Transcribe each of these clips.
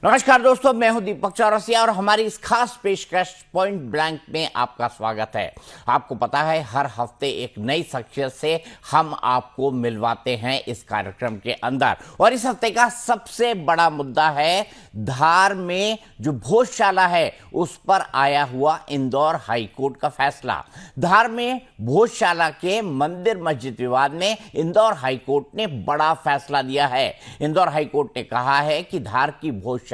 नमस्कार दोस्तों, मैं हूं दीपक चौरसिया और हमारी इस खास पेशकश पॉइंट ब्लैंक में आपका स्वागत है। आपको पता है, हर हफ्ते एक नई शख्सियत से हम आपको मिलवाते हैं इस कार्यक्रम के अंदर। और इस हफ्ते का सबसे बड़ा मुद्दा है धार में जो भोजशाला है उस पर आया हुआ इंदौर हाईकोर्ट का फैसला। धार में भोजशाला के मंदिर मस्जिद विवाद में इंदौर हाईकोर्ट ने बड़ा फैसला दिया है। इंदौर हाईकोर्ट ने कहा है कि धार की भोजशाला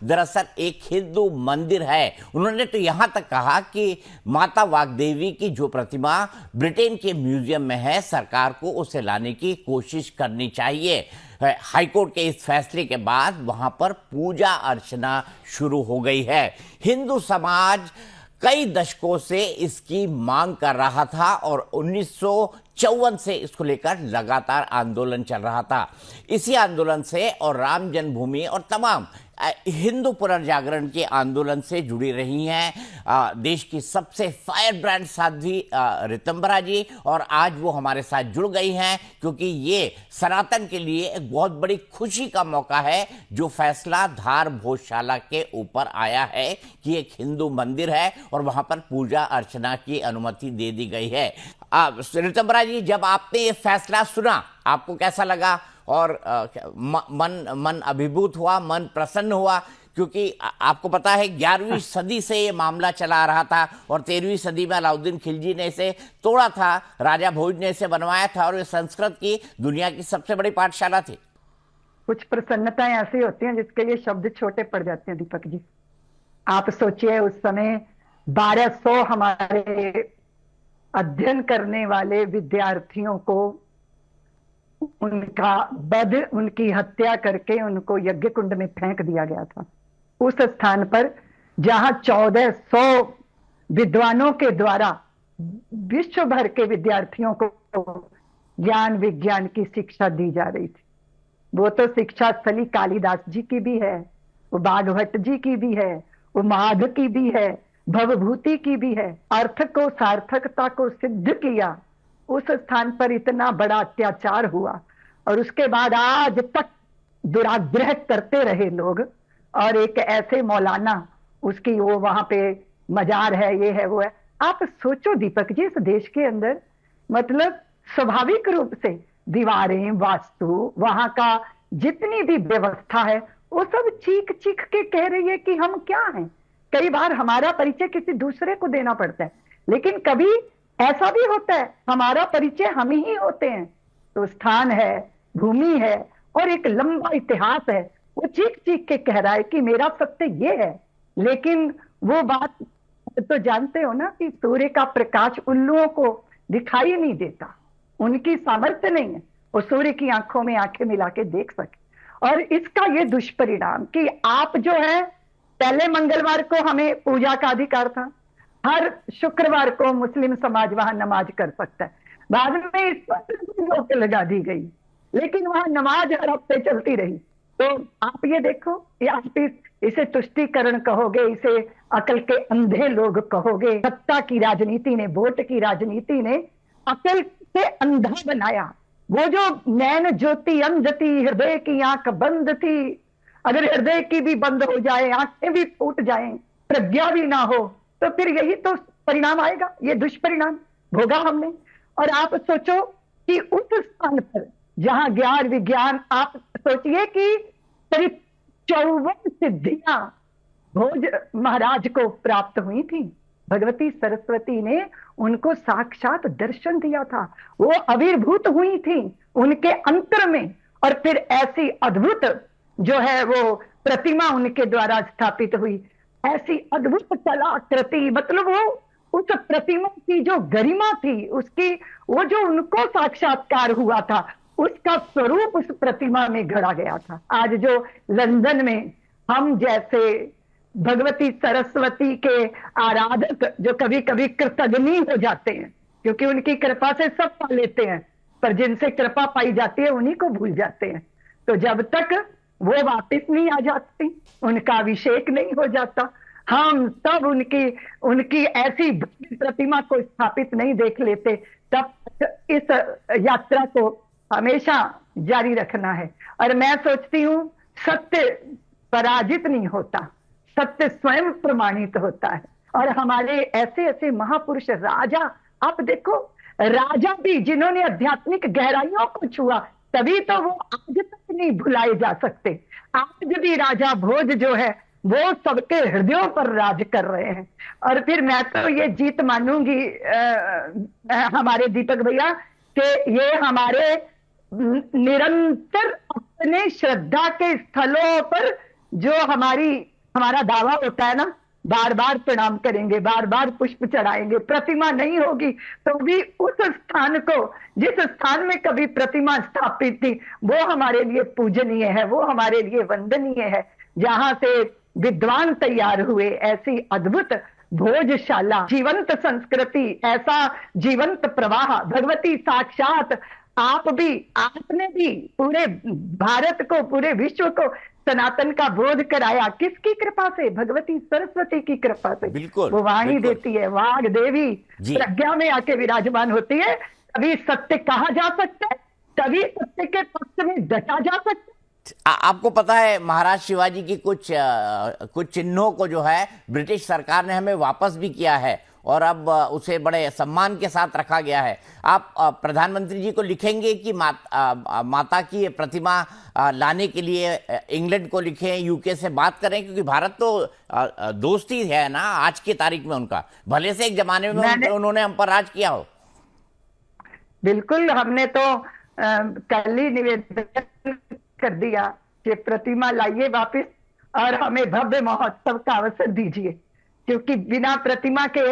दरअसल एक हिंदू मंदिर है। उन्होंने तो यहां तक कहा कि माता वाग्देवी की जो प्रतिमा ब्रिटेन के म्यूजियम में है, सरकार को उसे लाने की कोशिश करनी चाहिए। हाईकोर्ट के इस फैसले के बाद वहां पर पूजा अर्चना शुरू हो गई है। हिंदू समाज कई दशकों से इसकी मांग कर रहा था और 1954 से इसको लेकर लगातार आंदोलन चल रहा था। इसी आंदोलन से और राम जन्मभूमि और तमाम हिंदू पुनर्जागरण के आंदोलन से जुड़ी रही हैं देश की सबसे फायर ब्रांड साध्वी ऋतंबरा जी, और आज वो हमारे साथ जुड़ गई हैं क्योंकि ये सनातन के लिए एक बहुत बड़ी खुशी का मौका है जो फैसला धार भोजशाला के ऊपर आया है कि एक हिंदू मंदिर है और वहां पर पूजा अर्चना की अनुमति दे दी गई है। ऋतंबरा जी, जब आपने ये फैसला सुना आपको कैसा लगा और मन अभिभूत हुआ, मन प्रसन्न हुआ? क्योंकि आपको पता है 11वीं सदी से ये मामला चला आ रहा था और 13वीं सदी में अलाउद्दीन खिलजी ने इसे तोड़ा था, राजा भोज ने इसे बनवाया था और ये संस्कृत की दुनिया की सबसे बड़ी पाठशाला थी। कुछ प्रसन्नताएं ऐसी होती हैं जिसके लिए शब्द छोटे पड़ जाते हैं। दीपक जी, आप सोचिए उस समय 1200 हमारे अध्ययन करने वाले विद्यार्थियों को उनकी हत्या करके उनको यज्ञ कुंड में फेंक दिया गया था। उस स्थान पर जहां 1400 विद्वानों के द्वारा विश्व भर के विद्यार्थियों को ज्ञान विज्ञान की शिक्षा दी जा रही थी। वो तो शिक्षा स्थली कालिदास जी की भी है, वो बागभट्ट जी की भी है, वो माघ की भी है, भवभूति की भी है। अर्थ को सार्थकता को सिद्ध किया, उस स्थान पर इतना बड़ा अत्याचार हुआ और उसके बाद आज तक दुराग्रह करते रहे लोग। और एक ऐसे मौलाना, उसकी वो वहां पे मजार है, ये है वो है। आप सोचो दीपक जी, इस देश के अंदर मतलब स्वाभाविक रूप से दीवारें, वास्तु, वहां का जितनी भी व्यवस्था है वो सब चीख चीख के कह रही है कि हम क्या हैं। कई बार हमारा परिचय किसी दूसरे को देना पड़ता है, लेकिन कभी ऐसा भी होता है हमारा परिचय हम ही होते हैं। तो स्थान है, भूमि है और एक लंबा इतिहास है। वो चीख चीख के कह रहा है कि मेरा सत्य ये है। लेकिन वो बात तो जानते हो ना कि सूर्य का प्रकाश उल्लुओं को दिखाई नहीं देता, उनकी सामर्थ्य नहीं है वो सूर्य की आंखों में आंखें मिला के देख सके। और इसका ये दुष्परिणाम कि आप जो है, पहले मंगलवार को हमें पूजा का अधिकार था, हर शुक्रवार को मुस्लिम समाज वहां नमाज कर सकता है। बाद में इस पर रोक लगा दी गई, लेकिन वहां नमाज हर हफ्ते चलती रही। तो आप ये देखो, ये आप इसे तुष्टीकरण कहोगे, इसे अकल के अंधे लोग कहोगे। सत्ता की राजनीति ने, वोट की राजनीति ने अकल से अंधा बनाया। वो जो नैन ज्योति अंध थी, हृदय की आंख बंद थी। अगर हृदय की भी बंद हो जाए, आंखें भी फूट जाएं, प्रज्ञा भी ना हो, तो फिर यही तो परिणाम आएगा। ये दुष्परिणाम भोगा हमने। और आप सोचो कि उस स्थान पर जहां ज्ञान विज्ञान, आप सोचिए कि करीब 54 सिद्धियां भोज महाराज को प्राप्त हुई थी। भगवती सरस्वती ने उनको साक्षात दर्शन दिया था, वो आविर्भूत हुई थी उनके अंतर में। और फिर ऐसी अद्भुत जो है वो प्रतिमा उनके द्वारा स्थापित हुई, ऐसी अद्भुत कलाकृति। मतलब वो उस प्रतिमा की जो गरिमा थी, उसकी वो जो उनको साक्षात्कार हुआ था, उसका स्वरूप उस प्रतिमा में गढ़ा गया था। आज जो लंदन में हम जैसे भगवती सरस्वती के आराधक जो कभी कभी कृतज्ञ हो जाते हैं, क्योंकि उनकी कृपा से सब पा लेते हैं, पर जिनसे कृपा पाई जाती है उन्हीं को भूल जाते हैं। तो जब तक वो वापस नहीं आ जाती, उनका अभिषेक नहीं हो जाता, हम सब उनकी ऐसी प्रतिमा को स्थापित नहीं देख लेते, तब इस यात्रा को हमेशा जारी रखना है। और मैं सोचती हूँ सत्य पराजित नहीं होता, सत्य स्वयं प्रमाणित होता है। और हमारे ऐसे ऐसे महापुरुष राजा, आप देखो, राजा भी जिन्होंने आध्यात्मिक गहराइयों को छुआ, तभी तो वो आज तक नहीं भुलाए जा सकते। आज भी राजा भोज जो है वो सबके हृदयों पर राज कर रहे हैं। और फिर मैं तो ये जीत मानूंगी हमारे दीपक भैया, कि ये हमारे निरंतर अपने श्रद्धा के स्थलों पर जो हमारा दावा होता है ना, बार बार प्रणाम करेंगे, बार बार पुष्प चढ़ाएंगे, प्रतिमा नहीं होगी तो भी उस स्थान को, जिस स्थान में कभी प्रतिमा स्थापित थी, वो हमारे लिए पूजनीय है, वो हमारे लिए वंदनीय है। जहां से विद्वान तैयार हुए, ऐसी अद्भुत भोजशाला, जीवंत संस्कृति, ऐसा जीवंत प्रवाह, भगवती साक्षात आपने भी पूरे भारत को, पूरे विश्व को सनातन का बोध कराया। किसकी कृपा से? भगवती सरस्वती की कृपा से। बिल्कुल, वो वाणी बिल्कुल। देती है, वाग देवी प्रज्ञा में आके विराजमान होती है, तभी सत्य कहा जा सकता है, तभी सत्य के पक्ष में डटा जा सकता है। आपको पता है महाराज शिवाजी की कुछ चिन्हों को जो है ब्रिटिश सरकार ने हमें वापस भी किया है और अब उसे बड़े सम्मान के साथ रखा गया है। आप प्रधानमंत्री जी को लिखेंगे कि माता की प्रतिमा लाने के लिए इंग्लैंड को लिखें, यूके से बात करें, क्योंकि भारत तो दोस्ती है ना आज की तारीख में उनका, भले से एक जमाने में उन्होंने हम पर राज किया हो। बिल्कुल, हमने तो कल ही निवेदन कर दिया कि प्रतिमा लाइए वापस और हमें भव्य महोत्सव का अवसर दीजिए, क्योंकि बिना प्रतिमा के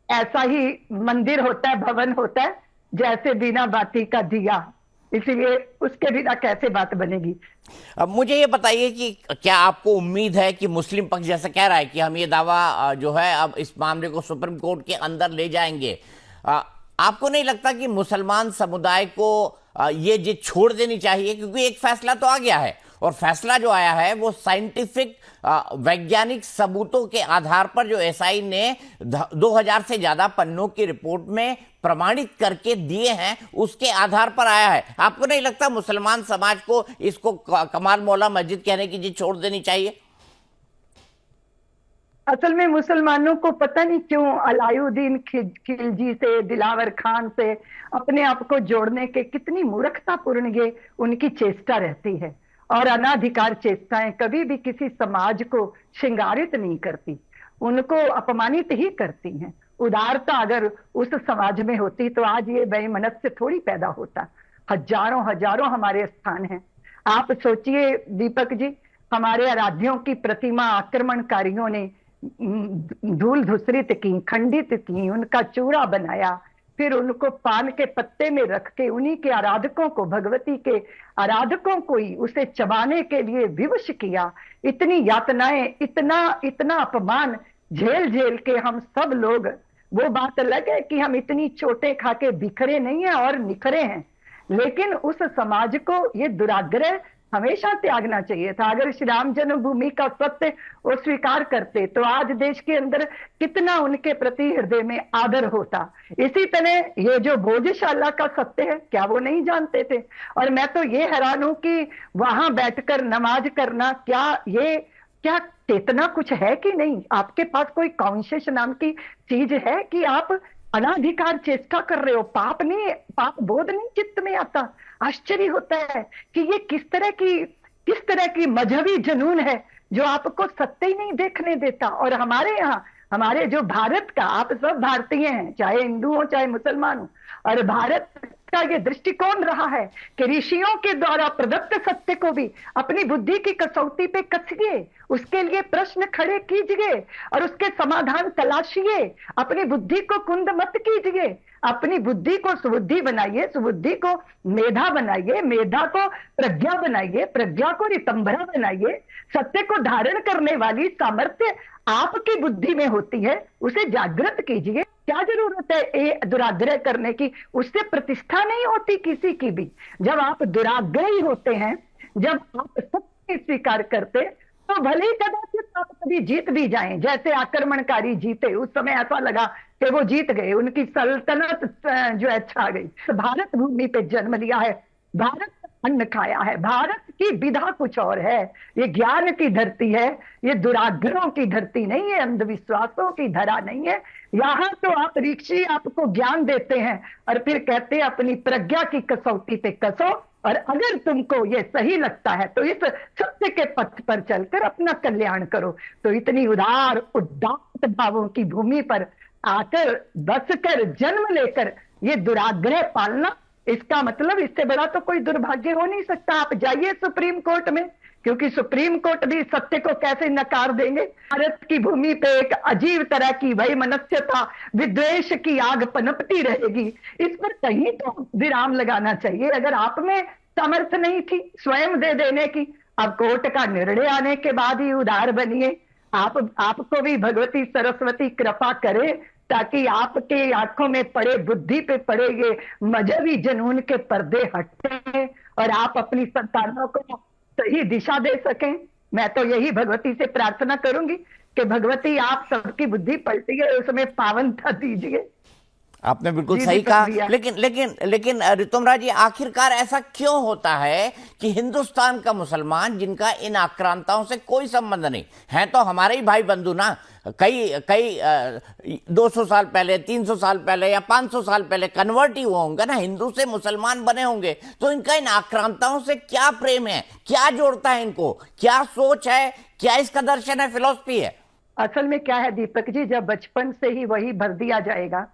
ऐसा ही मंदिर होता है, भवन होता है, जैसे बिना बाती का दिया, इसीलिए उसके बिना कैसे बात बनेगी। अब मुझे ये बताइए कि क्या आपको उम्मीद है कि मुस्लिम पक्ष जैसा कह रहा है कि हम ये दावा जो है अब इस मामले को सुप्रीम कोर्ट के अंदर ले जाएंगे, आपको नहीं लगता कि मुसलमान समुदाय को ये जिद छोड़ देनी चाहिए? क्योंकि एक फैसला तो आ गया है और फैसला जो आया है वो साइंटिफिक वैज्ञानिक सबूतों के आधार पर, जो एसआई ने 2000 से ज्यादा पन्नों की रिपोर्ट में प्रमाणित करके दिए हैं, उसके आधार पर आया है। आपको नहीं लगता मुसलमान समाज को इसको कमाल मौला मस्जिद कहने की जिद छोड़ देनी चाहिए? असल में मुसलमानों को पता नहीं क्यों अलाउद्दीन खिलजी से, दिलावर खान से अपने आप को जोड़ने के कितनी मूर्खतापूर्ण ये उनकी चेष्टा रहती है। और अनाधिकार चेष्टाएं कभी भी किसी समाज को श्रृंगारित नहीं करती, उनको अपमानित ही करती हैं। उदारता अगर उस समाज में होती तो आज ये बेमनस्य थोड़ी पैदा होता। हजारों हजारों हमारे स्थान हैं। आप सोचिए दीपक जी, हमारे आराध्यों की प्रतिमा आक्रमणकारियों ने धूल धूसरित की, खंडित की, उनका चूड़ा बनाया, फिर उनको पान के पत्ते में रख के उन्हीं के आराधकों को, भगवती के आराधकों को ही उसे चबाने के लिए विवश किया। इतनी यातनाएं, इतना अपमान झेल झेल के हम सब लोग, वो बात अलग है कि हम इतनी चोटें खा के बिखरे नहीं है और निखरे हैं, लेकिन उस समाज को ये दुराग्रह हमेशा त्यागना चाहिए था। अगर श्री राम जन्मभूमि का सत्य वो स्वीकार करते तो आज देश के अंदर कितना उनके प्रति हृदय में आदर होता। इसी तरह ये जो भोजशाला का सत्य है, क्या वो नहीं जानते थे? और मैं तो ये हैरान हूं कि वहां बैठकर नमाज करना, क्या चेतना कुछ है कि नहीं? आपके पास कोई कॉन्शियस नाम की चीज है कि आप अनाधिकार चेष्टा कर रहे हो? पाप बोध नहीं चित्त में आता? आश्चर्य होता है कि ये किस तरह की मजहबी जुनून है जो आपको सत्य ही नहीं देखने देता। और हमारे यहाँ, हमारे जो भारत का, आप सब भारतीय हैं, चाहे हिंदू हो चाहे मुसलमान हो, और भारत का ये दृष्टिकोण रहा है कि ऋषियों के द्वारा प्रदत्त सत्य को भी अपनी बुद्धि की कसौटी पे कसिए, उसके लिए प्रश्न खड़े कीजिए और उसके समाधान तलाशिए। अपनी बुद्धि को कुंद मत कीजिए, अपनी बुद्धि को सुबुद्धि बनाइए, सुबुद्धि को मेधा बनाइए, मेधा को प्रज्ञा बनाइए, प्रज्ञा को रितंभरा बनाइए। सत्य को धारण करने वाली सामर्थ्य आपकी बुद्धि में होती है, उसे जागृत कीजिए। क्या जरूरत है ये दुराग्रह करने की? उससे प्रतिष्ठा नहीं होती किसी की भी। जब आप दुराग्रही होते हैं, जब आप सत्य स्वीकार करते, तो भले ही कदाचित आप कभी जीत भी जाएं, जैसे आक्रमणकारी जीते, उस समय ऐसा लगा कि वो जीत गए, उनकी सल्तनत जो है छा गई। भारत भूमि पे जन्म लिया है, भारत अन्न खाया है। भारत की विधा कुछ और है। ये ज्ञान की धरती है, ये दुराग्रहों की धरती नहीं है, अंधविश्वासों की धरा नहीं है। यहाँ तो आप ऋषि आपको ज्ञान देते हैं और फिर कहते हैं अपनी प्रज्ञा की कसौटी पे कसो, और अगर तुमको ये सही लगता है तो इस सत्य के पथ पर चलकर अपना कल्याण करो। तो इतनी उदार उदात्त भावों की भूमि पर आकर बसकर जन्म लेकर ये दुराग्रह पालना, इसका मतलब इससे बड़ा तो कोई दुर्भाग्य हो नहीं सकता। आप जाइए सुप्रीम कोर्ट में, क्योंकि सुप्रीम कोर्ट भी सत्य को कैसे नकार देंगे। भारत की भूमि पे एक अजीब तरह की वैमनस्यता, विद्वेष की आग पनपती रहेगी। इस पर कहीं तो विराम लगाना चाहिए। अगर आप में समर्थ नहीं थी स्वयं दे देने की, अब कोर्ट का निर्णय आने के बाद ही उदार बनिए। आपको भी भगवती सरस्वती कृपा करे ताकि आपके आंखों में पड़े, बुद्धि पे पड़े ये मजहबी जुनून के पर्दे हटे और आप अपनी संतानों को सही दिशा दे सकें। मैं तो यही भगवती से प्रार्थना करूंगी कि भगवती आप सबकी बुद्धि पलटी है, उसमें पावनता दीजिए। आपने बिल्कुल जी सही दीपक कहा। भैया। लेकिन ऋतुम्बरा जी, आखिरकार ऐसा क्यों होता है कि हिंदुस्तान का मुसलमान, जिनका इन आक्रांताओं से कोई संबंध नहीं है, तो हमारे ही भाई बंधु ना, कई कई 200 साल पहले, 300 साल पहले या 500 साल पहले कन्वर्ट ही हुए होंगे ना, हिंदू से मुसलमान बने होंगे, तो इनका इन आक्रांताओं से क्या प्रेम है, क्या जोड़ता है इनको, क्या सोच है, क्या इसका दर्शन है, फिलॉसफी है? असल में क्या है दीपक जी, जब बचपन से ही वही भर दिया जाएगा,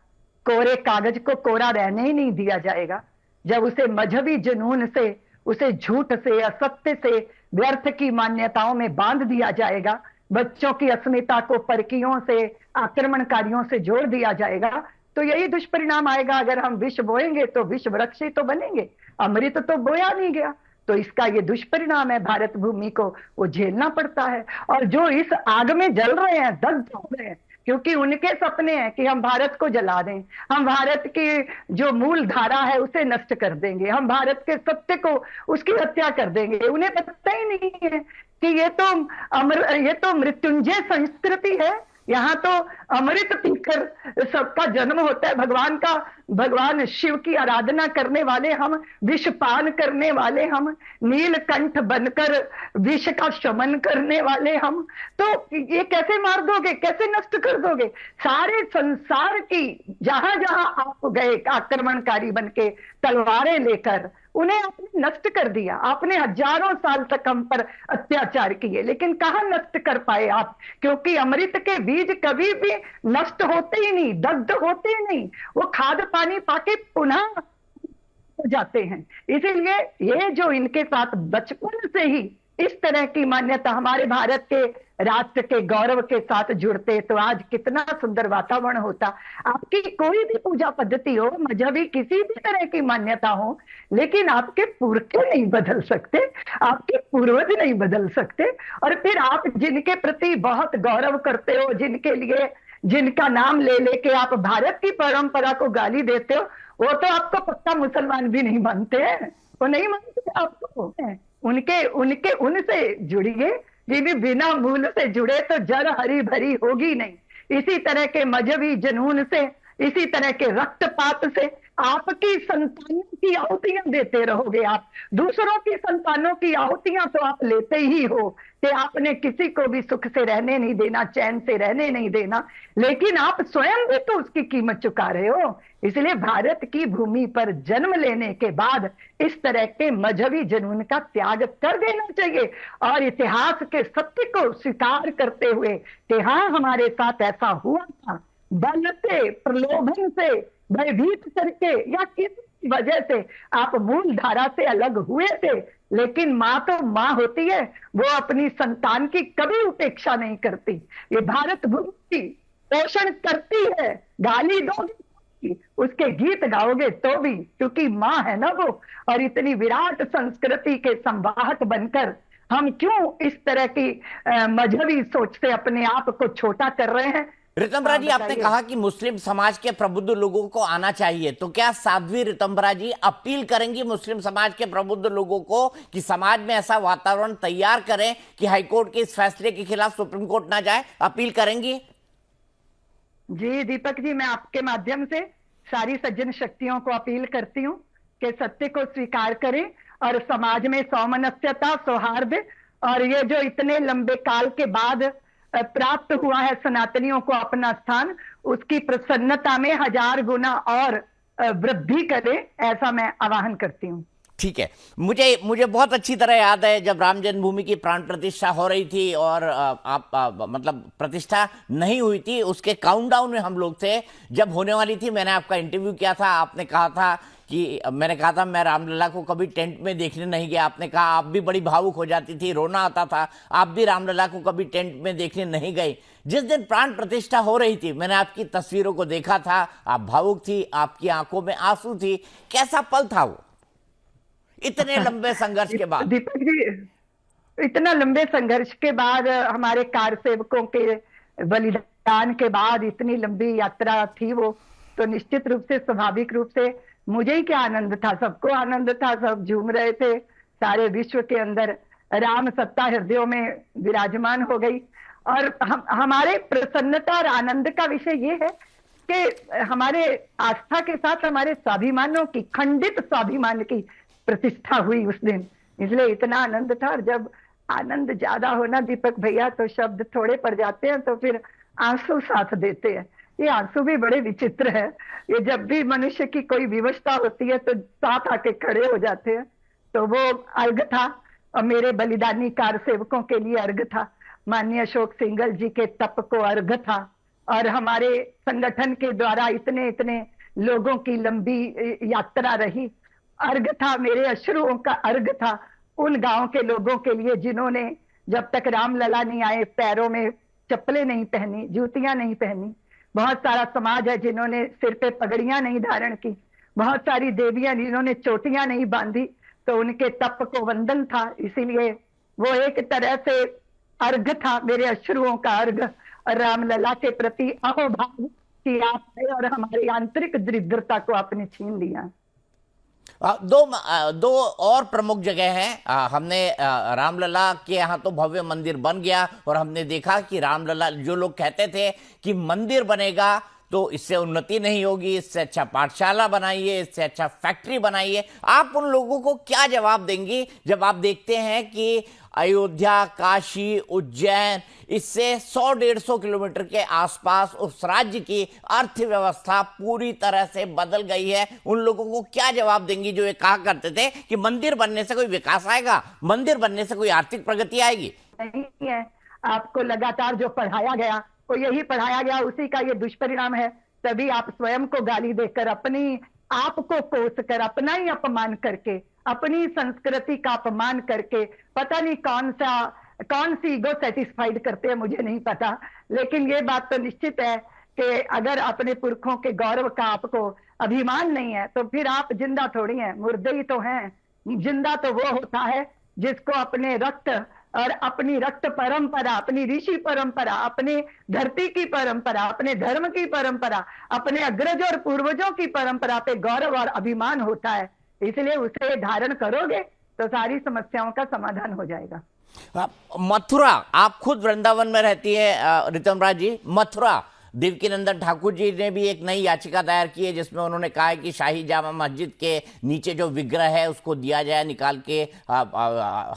कोरे कागज को कोरा रहने ही नहीं दिया जाएगा। जब उसे मजहबी जुनून से, उसे झूठ से, असत्य से, व्यर्थ की मान्यताओं में बांध दिया जाएगा, बच्चों की अस्मिता को परकियों से, आक्रमणकारियों से जोड़ दिया जाएगा, तो यही दुष्परिणाम आएगा। अगर हम विष बोएंगे तो विष वृक्ष ही तो बनेंगे, अमृत तो बोया नहीं गया। तो इसका ये दुष्परिणाम है, भारत भूमि को वो झेलना पड़ता है। और जो इस आग में जल रहे हैं, दग्ध हो रहे हैं, क्योंकि उनके सपने हैं कि हम भारत को जला दें, हम भारत की जो मूल धारा है उसे नष्ट कर देंगे, हम भारत के सत्य को, उसकी हत्या कर देंगे। उन्हें पता ही नहीं है कि ये तो मृत्युंजय संस्कृति है। यहाँ तो अमृत पीकर सबका जन्म होता है। भगवान शिव की आराधना करने वाले हम, विष पान करने वाले हम, नीलकंठ बनकर विष का शमन करने वाले हम, तो ये कैसे मार दोगे, कैसे नष्ट कर दोगे? सारे संसार की जहां जहां आप गए आक्रमणकारी बनके तलवारें लेकर, उन्हें आपने नष्ट कर दिया। आपने हजारों साल तक हम पर अत्याचार किए, लेकिन कहां नष्ट कर पाए आप? क्योंकि अमृत के बीज कभी भी नष्ट होते ही नहीं, दग्ध होते ही नहीं, वो खाद पानी पाके पुनः हो जाते हैं। इसीलिए ये जो इनके साथ बचपन से ही इस तरह की मान्यता हमारे भारत के राष्ट्र के गौरव के साथ जुड़ते, तो आज कितना सुंदर वातावरण होता। आपकी कोई भी पूजा पद्धति हो, मजहबी किसी भी तरह की मान्यता हो, लेकिन आपके पुरखे नहीं बदल सकते, आपके पूर्वज नहीं बदल सकते। और फिर आप जिनके प्रति बहुत गौरव करते हो, जिनके लिए, जिनका नाम ले लेके आप भारत की परंपरा को गाली देते हो, वो तो आपको पक्का मुसलमान भी नहीं मानते हैं, वो नहीं मानते आपको। उनसे जुड़िए, ये भी बिना मूल से जुड़े तो जड़ हरी भरी होगी नहीं। इसी तरह के मजहबी जुनून से, इसी तरह के रक्तपात से आपकी संतानों की आहुतियां देते रहोगे। आप दूसरों की संतानों की आहुतियां तो आप लेते ही हो कि आपने किसी को भी सुख से रहने नहीं देना, चैन से रहने नहीं देना, लेकिन आप स्वयं भी तो उसकी कीमत चुका रहे हो। इसलिए भारत की भूमि पर जन्म लेने के बाद इस तरह के मजहबी जुनून का त्याग कर देना चाहिए और इतिहास के सत्य को स्वीकार करते हुए कि हाँ, हमारे साथ ऐसा हुआ था, बल से, प्रलोभन से, भयभीत करके या किस वजह से आप मूल धारा से अलग हुए थे, लेकिन माँ तो माँ होती है, वो अपनी संतान की कभी उपेक्षा नहीं करती। ये भारत भूमि पोषण करती है, गाली दोगे, उसके गीत गाओगे तो भी, क्योंकि माँ है ना वो। और इतनी विराट संस्कृति के संवाहक बनकर हम क्यों इस तरह की मजहबी सोच से अपने आप को छोटा कर रहे हैं? ऋतंबरा जी, आपने कहा कि मुस्लिम समाज के प्रबुद्ध लोगों को आना चाहिए, तो क्या साध्वी ऋतंबरा जी अपील करेंगी मुस्लिम समाज के प्रबुद्ध लोगों को कि समाज में ऐसा वातावरण तैयार करें कि हाईकोर्ट के इस फैसले के खिलाफ सुप्रीम कोर्ट ना जाए? अपील करेंगी? जी दीपक जी, मैं आपके माध्यम से सारी सज्जन शक्तियों को अपील करती हूँ कि सत्य को स्वीकार करें और समाज में सौमनस्यता, सौहार्द, और ये जो इतने लंबे काल के बाद प्राप्त हुआ है सनातनियों को अपना स्थान, उसकी प्रसन्नता में 1000 गुना और वृद्धि करे, ऐसा मैं आवाहन करती हूँ। ठीक है, मुझे बहुत अच्छी तरह याद है जब राम जन्मभूमि की प्राण प्रतिष्ठा हो रही थी और मतलब प्रतिष्ठा नहीं हुई थी, उसके काउंटडाउन में हम लोग थे। जब होने वाली थी मैंने आपका इंटरव्यू किया था, आपने कहा था कि मैंने कहा था मैं रामलला को कभी टेंट में देखने नहीं गया। आपने कहा आप भी बड़ी भावुक हो जाती थी, रोना आता था, आप भी रामलला को कभी टेंट में देखने नहीं गई। जिस दिन प्राण प्रतिष्ठा हो रही थी मैंने आपकी तस्वीरों को देखा था, आप भावुक थी, आपकी आंखों में आंसू थी। कैसा पल था वो इतने लंबे संघर्ष के बाद? दीपक जी, इतना लंबे संघर्ष के बाद, हमारे कार सेवकों के बलिदान के बाद इतनी लंबी यात्रा थी वो, तो निश्चित रूप से, स्वाभाविक रूप से मुझे ही क्या आनंद था, सबको आनंद था, सब झूम रहे थे। सारे विश्व के अंदर राम सत्ता हृदयों में विराजमान हो गई। और हमारे प्रसन्नता और आनंद का विषय ये है कि हमारे आस्था के साथ हमारे स्वाभिमानों की, खंडित स्वाभिमान की प्रतिष्ठा हुई उस दिन, इसलिए इतना आनंद था। और जब आनंद ज्यादा होना दीपक भैया, तो शब्द थोड़े पड़ जाते हैं, तो फिर आंसू साथ देते हैं। ये आंसू भी बड़े विचित्र है, ये जब भी मनुष्य की कोई विवशता होती है तो साथ आके खड़े हो जाते हैं। तो वो अर्घ था, और मेरे बलिदानी कार सेवकों के लिए अर्घ था, माननीय अशोक सिंघल जी के तप को अर्घ था, और हमारे संगठन के द्वारा इतने इतने लोगों की लंबी यात्रा रही, अर्घ था, मेरे अश्रुओं का अर्घ था उन गांव के लोगों के लिए जिन्होंने जब तक रामलला नहीं आए पैरों में चप्पलें नहीं पहनी, जूतियां नहीं पहनी। बहुत सारा समाज है जिन्होंने सिर पे पगड़ियां नहीं धारण की, बहुत सारी देवियां जिन्होंने चोटियां नहीं बांधी, तो उनके तप को वंदन था। इसीलिए वो एक तरह से अर्घ था, मेरे अश्रुओं का अर्घ, और रामलला के प्रति अहोभाव की आपने और हमारी आंतरिक दृढ़ता को आपने छीन लिया। दो और प्रमुख जगह हैं। हमने रामलला के यहाँ तो भव्य मंदिर बन गया, और हमने देखा कि रामलला, जो लोग कहते थे कि मंदिर बनेगा तो इससे उन्नति नहीं होगी, इससे अच्छा पाठशाला बनाइए, इससे अच्छा फैक्ट्री बनाइए, आप उन लोगों को क्या जवाब देंगी जब आप देखते हैं कि अयोध्या, काशी, उज्जैन, इससे 100-150 किलोमीटर के आसपास उस राज्य की अर्थव्यवस्था पूरी तरह से बदल गई है? उन लोगों को क्या जवाब देंगी जो ये कहा करते थे कि मंदिर बनने से कोई विकास आएगा, मंदिर बनने से कोई आर्थिक प्रगति आएगी? नहीं है, आपको लगातार जो पढ़ाया गया वो यही पढ़ाया गया, उसी का ये दुष्परिणाम है। तभी आप स्वयं को गाली देकर, अपनी आप को कोस कर, अपना ही अपमान करके, अपनी संस्कृति का अपमान करके, पता नहीं कौन सी ईगो सेटिस्फाइड करते हैं, मुझे नहीं पता। लेकिन ये बात तो निश्चित है कि अगर अपने पुरखों के गौरव का आपको अभिमान नहीं है तो फिर आप जिंदा थोड़ी हैं, मुर्दे ही तो हैं। जिंदा तो वो होता है जिसको अपने रक्त और अपनी रक्त परंपरा, अपनी ऋषि परंपरा, अपनी धरती की परंपरा, अपने धर्म की परंपरा, अपने अग्रज और पूर्वजों की परंपरा पे गौरव और अभिमान होता है। इसलिए उसे धारण करोगे तो सारी समस्याओं का समाधान हो जाएगा। मथुरा, आप खुद वृंदावन में रहती है ऋतमराज जी, मथुरा देवकीनंदन ठाकुर जी ने भी एक नई याचिका दायर की है जिसमें उन्होंने कहा है कि शाही जामा मस्जिद के नीचे जो विग्रह है उसको दिया जाए, निकाल के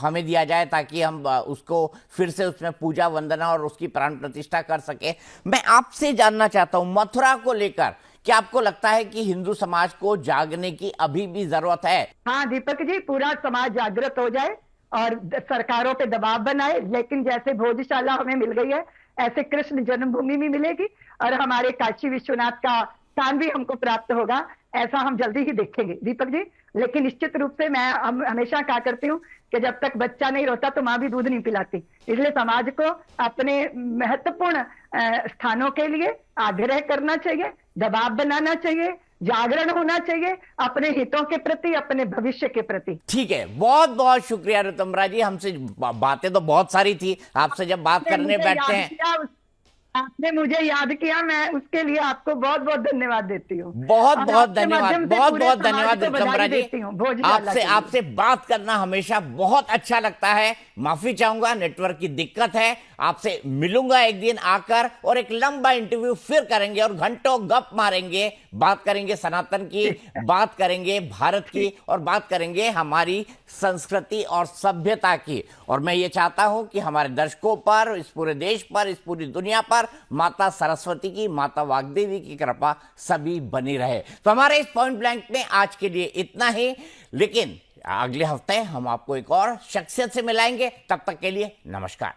हमें दिया जाए, ताकि हम उसको फिर से उसमें पूजा वंदना और उसकी प्राण प्रतिष्ठा कर सके। मैं आपसे जानना चाहता हूं, मथुरा को लेकर क्या आपको लगता है कि हिंदू समाज को जागने की अभी भी जरूरत है? हाँ दीपक जी, पूरा समाज जागृत हो जाए और सरकारों पे दबाव बनाए, लेकिन जैसे भोजशाला हमें मिल गई है ऐसे कृष्ण जन्मभूमि भी मिलेगी और हमारे काशी विश्वनाथ का स्थान भी हमको प्राप्त होगा, ऐसा हम जल्दी ही देखेंगे दीपक जी। लेकिन निश्चित रूप से मैं हमेशा कहा करती हूँ कि जब तक बच्चा नहीं रोता तो माँ भी दूध नहीं पिलाती। इसलिए समाज को अपने महत्वपूर्ण स्थानों के लिए आग्रह करना चाहिए, दबाव बनाना चाहिए, जागरण होना चाहिए अपने हितों के प्रति, अपने भविष्य के प्रति। ठीक है, बहुत बहुत शुक्रिया ऋतमराज जी, हमसे बातें तो बहुत सारी थी, आपसे जब बात करने बैठते हैं आपने मुझे याद किया, मैं उसके लिए आपको बहुत बहुत धन्यवाद देती हूँ। बहुत और बहुत आपके धन्यवाद, माध्यम से बहुत पूरे बहुत समाज धन्यवाद को रिकम्बरा बधाई जी। देती हूँ भोजशाला आपसे के लिए। आपसे बात करना हमेशा बहुत अच्छा लगता है। माफी चाहूंगा, नेटवर्क की दिक्कत है। आपसे मिलूंगा एक दिन आकर और एक लंबा इंटरव्यू फिर करेंगे और घंटों गप मारेंगे, बात करेंगे सनातन की, बात करेंगे भारत की, और बात करेंगे हमारी संस्कृति और सभ्यता की। और मैं ये चाहता हूं कि हमारे दर्शकों पर, इस पूरे देश पर, इस पूरी दुनिया पर माता सरस्वती की, माता वाग्देवी की कृपा सभी बनी रहे। तो हमारे इस पॉइंट ब्लैंक में आज के लिए इतना ही, लेकिन अगले हफ्ते हम आपको एक और शख्सियत से मिलाएंगे। तब तक के लिए नमस्कार।